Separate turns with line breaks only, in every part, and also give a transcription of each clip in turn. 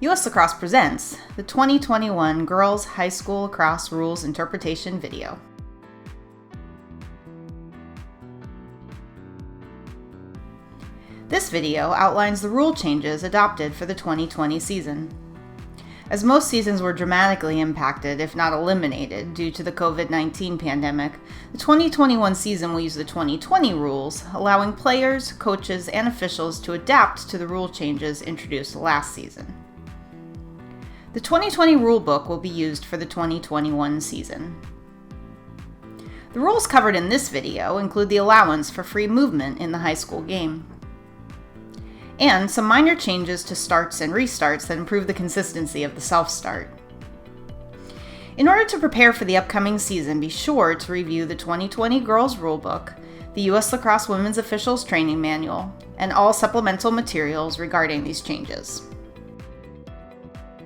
U.S. Lacrosse presents the 2021 Girls High School Lacrosse Rules Interpretation video. This video outlines the rule changes adopted for the 2020 season. As most seasons were dramatically impacted, if not eliminated, due to the COVID-19 pandemic, the 2021 season will use the 2020 rules, allowing players, coaches, and officials to adapt to the rule changes introduced last season. The 2020 rulebook will be used for the 2021 season. The rules covered in this video include the allowance for free movement in the high school game, and some minor changes to starts and restarts that improve the consistency of the self-start. In order to prepare for the upcoming season, be sure to review the 2020 Girls Rulebook, the U.S. Lacrosse Women's Officials Training Manual, and all supplemental materials regarding these changes.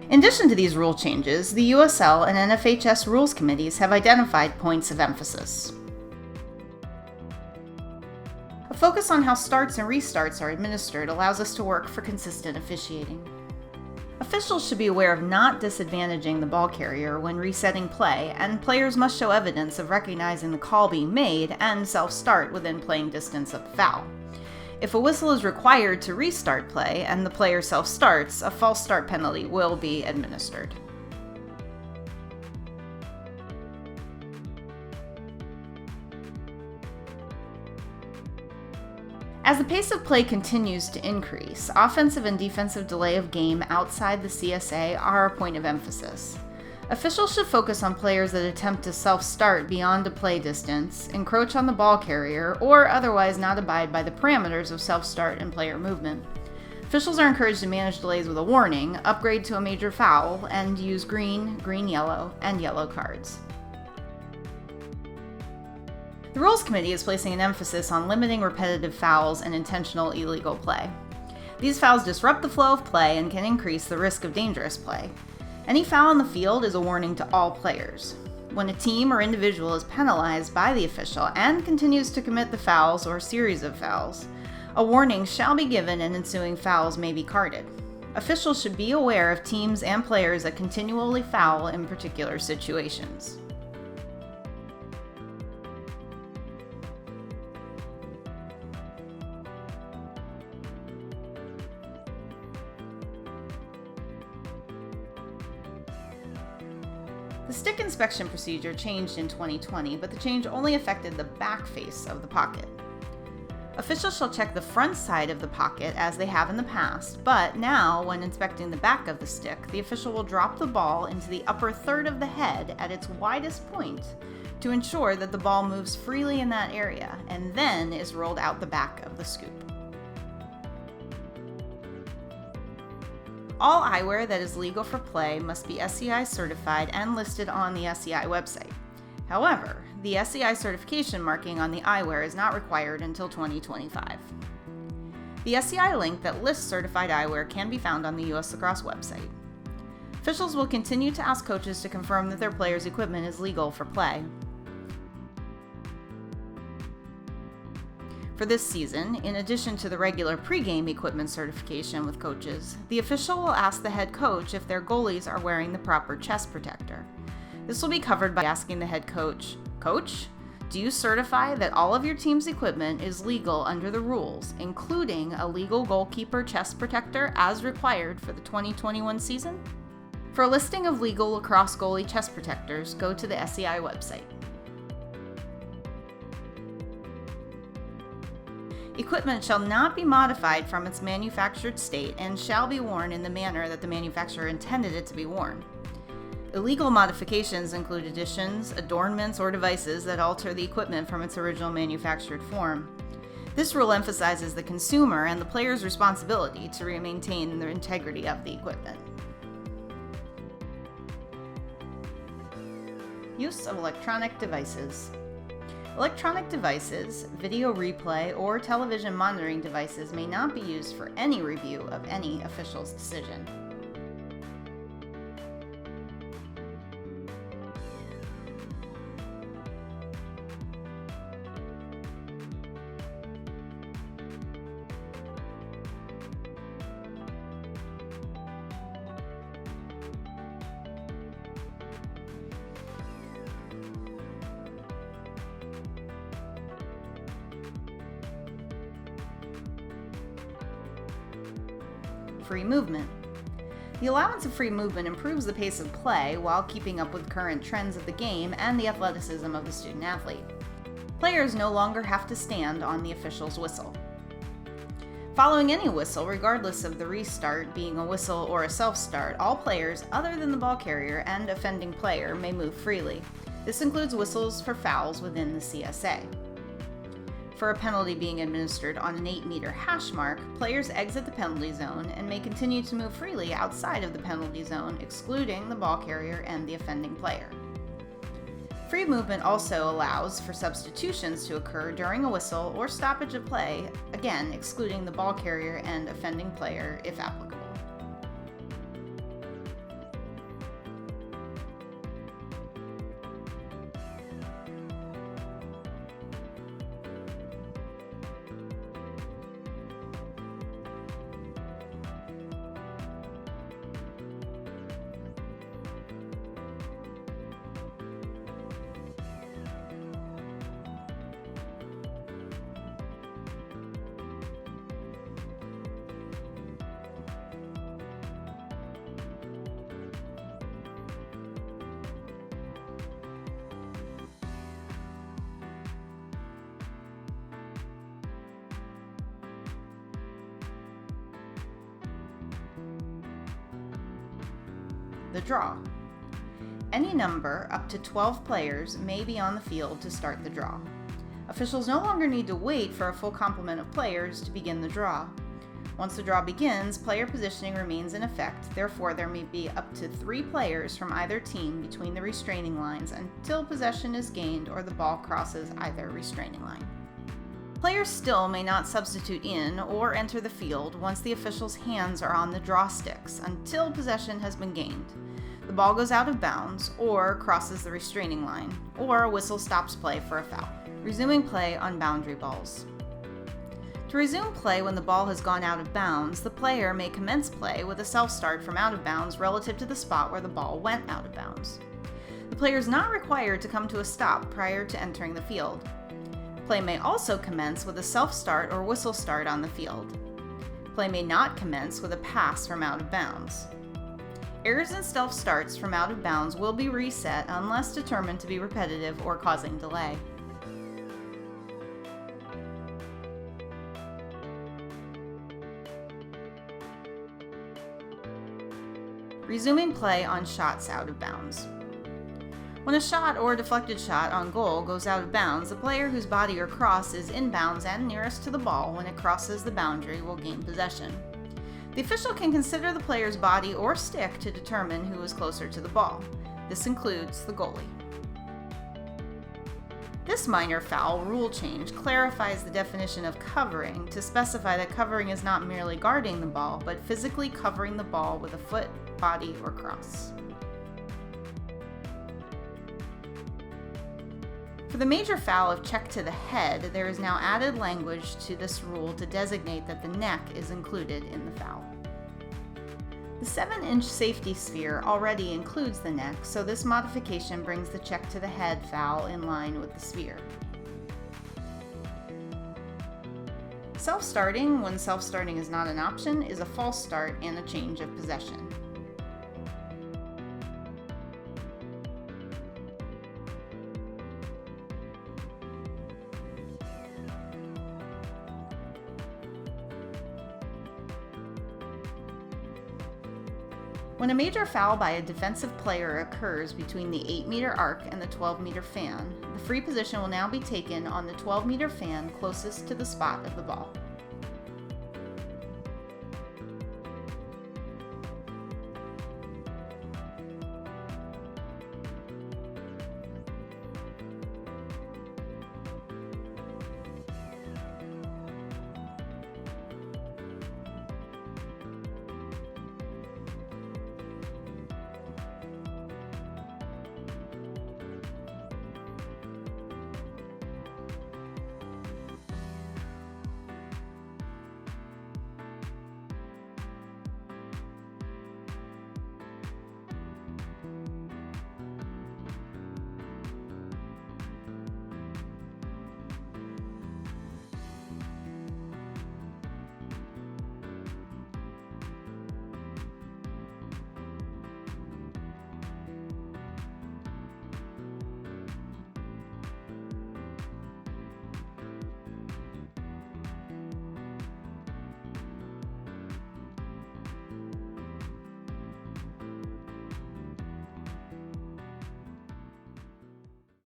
In addition to these rule changes, the USL and NFHS rules committees have identified points of emphasis. A focus on how starts and restarts are administered allows us to work for consistent officiating. Officials should be aware of not disadvantaging the ball carrier when resetting play, and players must show evidence of recognizing the call being made and self-start within playing distance of the foul. If a whistle is required to restart play and the player self-starts, a false start penalty will be administered. As the pace of play continues to increase, offensive and defensive delay of game outside the CSA are a point of emphasis. Officials should focus on players that attempt to self-start beyond a play distance, encroach on the ball carrier, or otherwise not abide by the parameters of self-start and player movement. Officials are encouraged to manage delays with a warning, upgrade to a major foul, and use green, green-yellow, and yellow cards. The Rules Committee is placing an emphasis on limiting repetitive fouls and intentional illegal play. These fouls disrupt the flow of play and can increase the risk of dangerous play. Any foul on the field is a warning to all players. When a team or individual is penalized by the official and continues to commit the fouls or series of fouls, a warning shall be given and ensuing fouls may be carded. Officials should be aware of teams and players that continually foul in particular situations. The stick inspection procedure changed in 2020, but the change only affected the back face of the pocket. Officials shall check the front side of the pocket as they have in the past, but now, when inspecting the back of the stick, the official will drop the ball into the upper third of the head at its widest point to ensure that the ball moves freely in that area and then is rolled out the back of the scoop. All eyewear that is legal for play must be SEI certified and listed on the SEI website. However, the SEI certification marking on the eyewear is not required until 2025. The SEI link that lists certified eyewear can be found on the U.S. Lacrosse website. Officials will continue to ask coaches to confirm that their players' equipment is legal for play. For this season, in addition to the regular pregame equipment certification with coaches, the official will ask the head coach if their goalies are wearing the proper chest protector. This will be covered by asking the head coach, "Coach, do you certify that all of your team's equipment is legal under the rules, including a legal goalkeeper chest protector as required for the 2021 season?" For a listing of legal lacrosse goalie chest protectors, go to the SEI website. Equipment shall not be modified from its manufactured state and shall be worn in the manner that the manufacturer intended it to be worn. Illegal modifications include additions, adornments, or devices that alter the equipment from its original manufactured form. This rule emphasizes the consumer and the player's responsibility to maintain the integrity of the equipment. Use of electronic devices. Electronic devices, video replay, or television monitoring devices may not be used for any review of any official's decision. free movement. The allowance of free movement improves the pace of play while keeping up with current trends of the game and the athleticism of the student athlete. Players no longer have to stand on the official's whistle. Following any whistle, regardless of the restart being a whistle or a self-start, all players other than the ball carrier and offending player may move freely. This includes whistles for fouls within the CSA. For a penalty being administered on an 8-meter hash mark, players exit the penalty zone and may continue to move freely outside of the penalty zone, excluding the ball carrier and the offending player. Free movement also allows for substitutions to occur during a whistle or stoppage of play, again excluding the ball carrier and offending player if applicable. The draw. Any number up to 12 players may be on the field to start the draw. Officials no longer need to wait for a full complement of players to begin the draw. Once the draw begins, player positioning remains in effect, therefore there may be up to 3 players from either team between the restraining lines until possession is gained or the ball crosses either restraining line. Players still may not substitute in or enter the field once the official's hands are on the draw sticks until possession has been gained. The ball goes out of bounds or crosses the restraining line, or a whistle stops play for a foul. Resuming play on boundary balls. To resume play when the ball has gone out of bounds, the player may commence play with a self-start from out of bounds relative to the spot where the ball went out of bounds. The player is not required to come to a stop prior to entering the field. Play may also commence with a self-start or whistle start on the field. Play may not commence with a pass from out of bounds. Errors and self-starts from out of bounds will be reset unless determined to be repetitive or causing delay. Resuming play on shots out of bounds. When a shot or a deflected shot on goal goes out of bounds, the player whose body or cross is in bounds and nearest to the ball when it crosses the boundary will gain possession. The official can consider the player's body or stick to determine who is closer to the ball. This includes the goalie. This minor foul rule change clarifies the definition of covering to specify that covering is not merely guarding the ball, but physically covering the ball with a foot, body, or cross. For the major foul of check to the head, there is now added language to this rule to designate that the neck is included in the foul. The 7-inch safety sphere already includes the neck, so this modification brings the check to the head foul in line with the sphere. Self-starting, when self-starting is not an option, is a false start and a change of possession. When a major foul by a defensive player occurs between the 8-meter arc and the 12-meter fan, the free position will now be taken on the 12-meter fan closest to the spot of the ball.